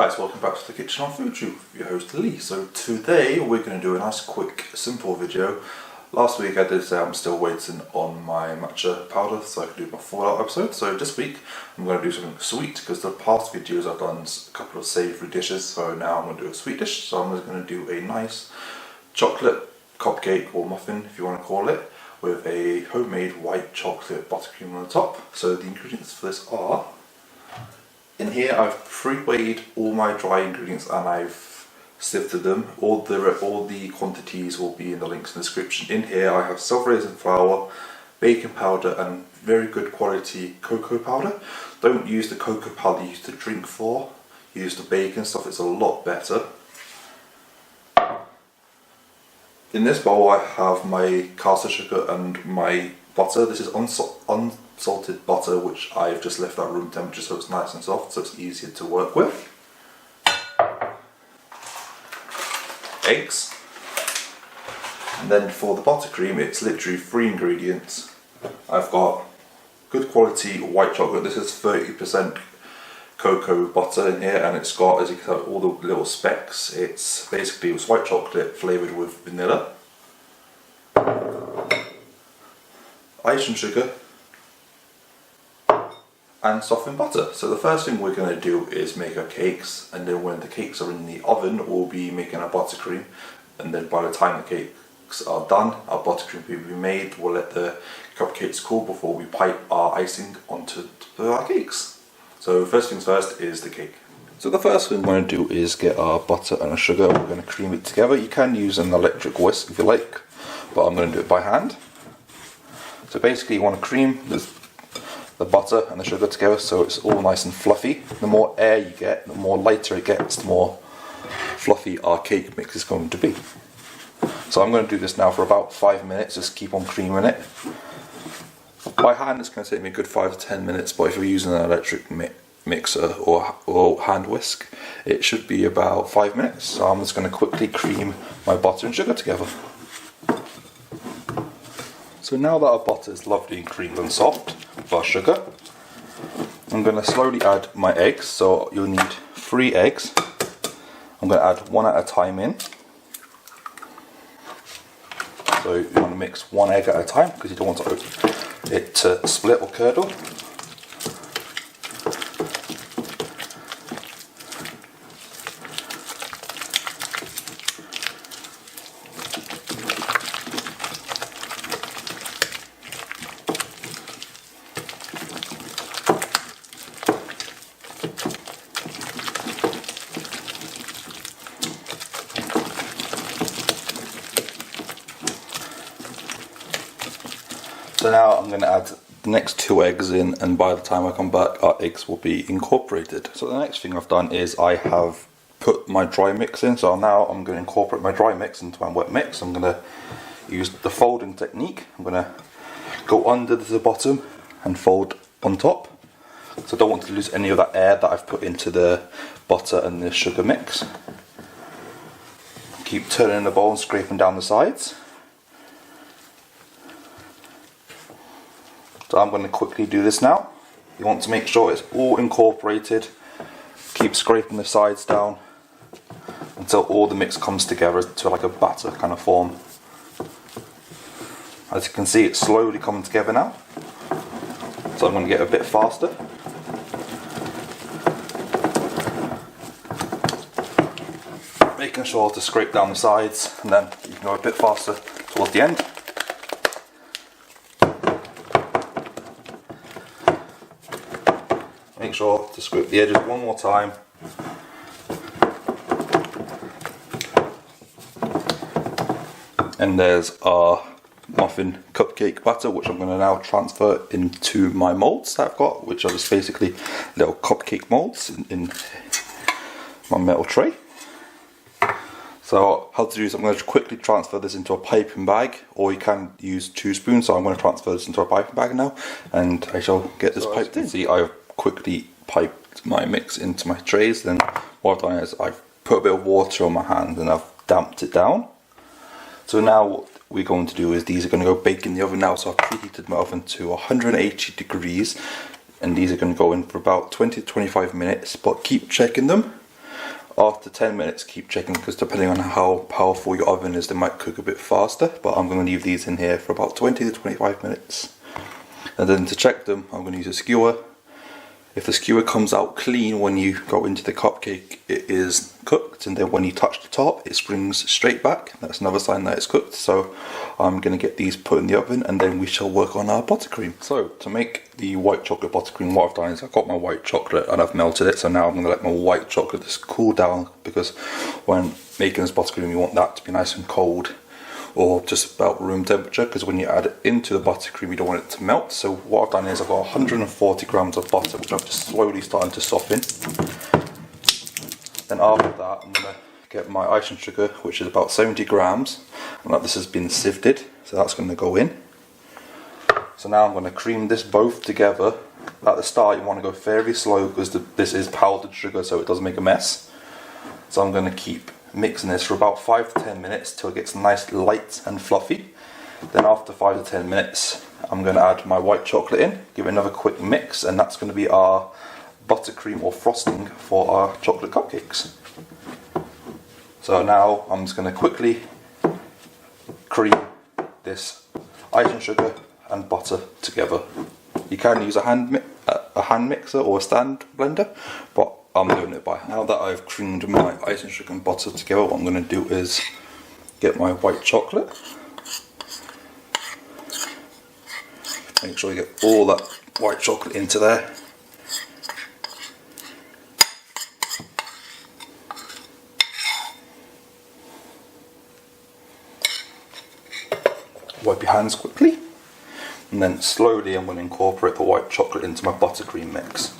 guys, welcome back to the Kitchen on Food Tube, your host Lee. So today we're going to do a nice quick simple video. Last week I did say I'm still waiting on my matcha powder so I can do my Fallout episode. So this week I'm going to do something sweet because the past videos I've done a couple of savoury dishes, so now I'm going to do a sweet dish. So I'm just going to do a nice chocolate cupcake or muffin if you want to call it, with a homemade white chocolate buttercream on the top. So the ingredients for this are, in here I've pre-weighed all my dry ingredients and I've sifted them. All the quantities will be in the links in the description. In here I have self-raising flour, baking powder and very good quality cocoa powder. Don't use the cocoa powder you used to drink for, use the baking stuff, it's a lot better. In this bowl I have my caster sugar and my butter. This is unsalted butter which I've just left at room temperature so it's nice and soft, so it's easier to work with. Eggs. And then for the buttercream it's literally 3 ingredients. I've got good quality white chocolate. This is 30% cocoa butter in here and it's got, as you can tell, all the little specks. It's basically white chocolate flavoured with vanilla. Icing sugar and softened butter. So the first thing we're going to do is make our cakes, and then when the cakes are in the oven we'll be making our buttercream, and then by the time the cakes are done our buttercream will be made. We'll let the cupcakes cool before we pipe our icing onto our cakes. So first things first is the cake. So the first thing we're going to do is get our butter and our sugar. We're going to cream it together. You can use an electric whisk if you like, but I'm going to do it by hand. So basically you want to cream the butter and the sugar together so it's all nice and fluffy. The more air you get, the more lighter it gets, the more fluffy our cake mix is going to be. So I'm going to do this now for about 5 minutes, just keep on creaming it. By hand it's going to take me a good 5 to 10 minutes, but if you're using an electric mixer or hand whisk, it should be about 5 minutes. So I'm just going to quickly cream my butter and sugar together. So now that our butter is lovely and creamed and soft with our sugar, I'm going to slowly add my eggs. So you'll need 3 eggs. I'm going to add 1 at a time in. So you want to mix 1 egg at a time because you don't want it to split or curdle. So now I'm going to add the next 2 eggs in, and by the time I come back our eggs will be incorporated. So the next thing I've done is I have put my dry mix in, so now I'm going to incorporate my dry mix into my wet mix. I'm going to use the folding technique. I'm going to go under the bottom and fold on top. So I don't want to lose any of that air that I've put into the butter and the sugar mix. Keep turning the bowl and scraping down the sides. So I'm going to quickly do this now. You want to make sure it's all incorporated. Keep scraping the sides down until all the mix comes together to like a batter kind of form. As you can see, it's slowly coming together now. So I'm going to get a bit faster. Making sure to scrape down the sides, and then you can go a bit faster towards the end. Make sure to scrape the edges one more time. And there's our muffin cupcake batter, which I'm going to now transfer into my molds that I've got, which are just basically little cupcake molds in my metal tray. So how to do is I'm going to quickly transfer this into a piping bag, or you can use 2 spoons. So I'm going to transfer this into a piping bag now, and I shall get this piped in. See, I've quickly piped my mix into my trays. Then what I've done is I've put a bit of water on my hand and I've damped it down. So now what we're going to do is these are going to go bake in the oven now. So I've preheated my oven to 180 degrees, and these are going to go in for about 20 to 25 minutes, but keep checking them After 10 minutes, keep checking, because depending on how powerful your oven is, they might cook a bit faster. But I'm going to leave these in here for about 20 to 25 minutes. And then to check them, I'm going to use a skewer. If the skewer comes out clean when you go into the cupcake, it is cooked, and then when you touch the top, it springs straight back. That's another sign that it's cooked. So I'm going to get these put in the oven, and then we shall work on our buttercream. So to make the white chocolate buttercream, what I've done is I've got my white chocolate and I've melted it. So now I'm going to let my white chocolate just cool down, because when making this buttercream, you want that to be nice and cold, or just about room temperature, because when you add it into the buttercream, you don't want it to melt. So what I've done is I've got 140 grams of butter, which I'm just slowly starting to soften. Then after that, I'm going to get my icing sugar, which is about 70 grams, and this has been sifted, so that's going to go in. So now I'm going to cream this both together. At the start, you want to go very slow, because this is powdered sugar, so it doesn't make a mess. So I'm going to keep mixing this for about 5 to 10 minutes till it gets nice, light and fluffy. Then after 5 to 10 minutes, I'm going to add my white chocolate in, give it another quick mix, and that's going to be our buttercream or frosting for our chocolate cupcakes. So now I'm just going to quickly cream this icing sugar and butter together. You can use a hand mixer or a stand blender, but I'm doing it by hand. Now that I've creamed my icing sugar and butter together, what I'm going to do is get my white chocolate. Make sure you get all that white chocolate into there. Wipe your hands quickly, and then slowly I'm going to incorporate the white chocolate into my buttercream mix.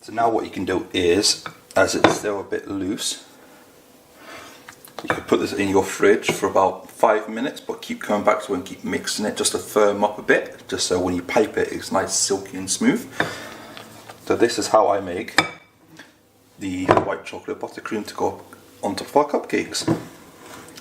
So now what you can do is, as it's still a bit loose, you can put this in your fridge for about 5 minutes, but keep coming back to it and keep mixing it just to firm up a bit, just so when you pipe it, it's nice, silky and smooth. So this is how I make the white chocolate buttercream to go on top of our cupcakes.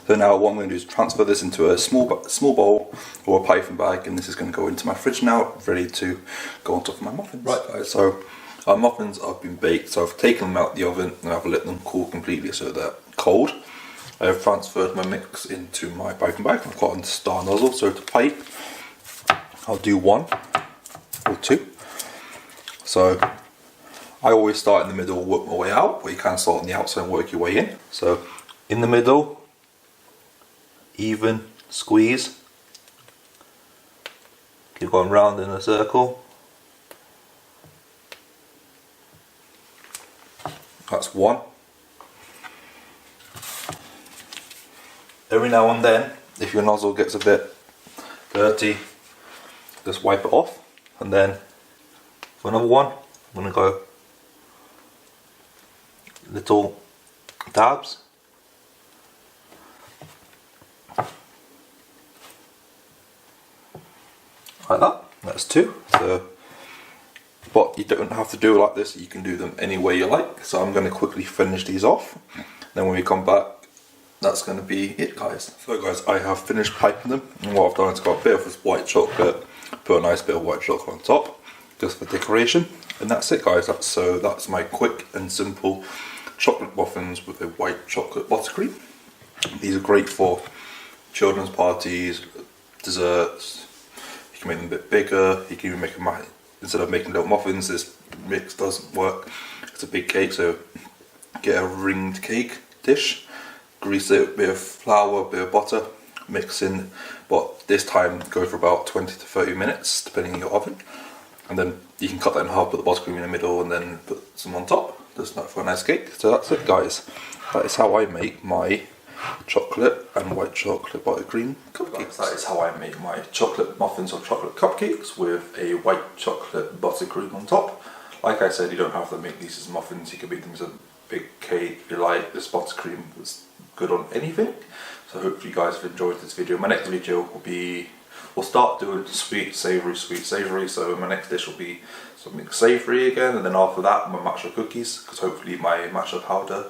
So now what I'm going to do is transfer this into a small bowl or a piping bag, and this is going to go into my fridge now, ready to go on top of my muffins. Right guys, so our muffins have been baked, so I've taken them out the oven and I've let them cool completely so they're cold. I have transferred my mix into my piping bag. I've got a star nozzle, so to pipe, I'll do 1 or 2. So I always start in the middle, work my way out, but you can start on the outside and work your way in. So in the middle, even squeeze, keep going round in a circle. That's 1. Every now and then, if your nozzle gets a bit dirty, just wipe it off, and then for another one, I'm going to go little dabs. Like that. That's 2. So, but you don't have to do it like this, you can do them any way you like. So I'm going to quickly finish these off. Then when we come back, that's going to be it guys. So guys, I have finished piping them, and what I've done is got a bit of this white chocolate, put a nice bit of white chocolate on top, just for decoration. And that's it guys, that's my quick and simple chocolate muffins with a white chocolate buttercream. These are great for children's parties, desserts. You can make them a bit bigger, you can even make them, instead of making little muffins, this mix doesn't work. It's a big cake, so get a ringed cake dish, grease it with a bit of flour, a bit of butter, mix in, but this time go for about 20 to 30 minutes depending on your oven, and then you can cut that in half, put the buttercream in the middle and then put some on top. Just that for a nice cake. So that's it guys, that is how I make my chocolate and white chocolate buttercream cupcakes. That is how I make my chocolate muffins or chocolate cupcakes with a white chocolate buttercream on top. Like I said, you don't have to make these as muffins, you can make them as a big cake if you like. This buttercream is good on anything. So hopefully you guys have enjoyed this video. My next video will be, we'll start doing sweet savoury, so my next dish will be something savoury again, and then after that my matcha cookies, because hopefully my matcha powder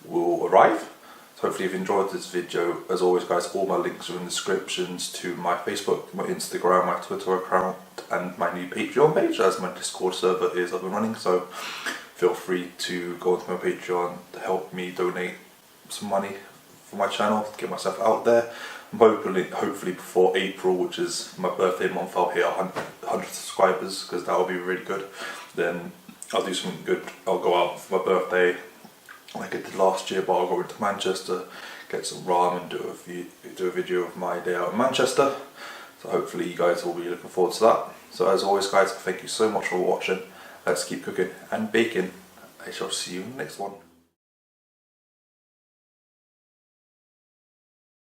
will arrive. So hopefully you've enjoyed this video. As always guys, all my links are in the descriptions to my Facebook, my Instagram, my Twitter account, and my new Patreon page, as my Discord server is up and running. So feel free to go onto my Patreon to help me donate some money for my channel, to get myself out there. I'm hopefully before April, which is my birthday month, I'll hit 100 subscribers, because that will be really good. Then I'll do something good. I'll go out for my birthday like I did last year, but I'll go into Manchester, get some ramen, do a video of my day out in Manchester. So hopefully you guys will be looking forward to that. So as always guys, thank you so much for watching. Let's keep cooking and baking. I shall see you in the next one.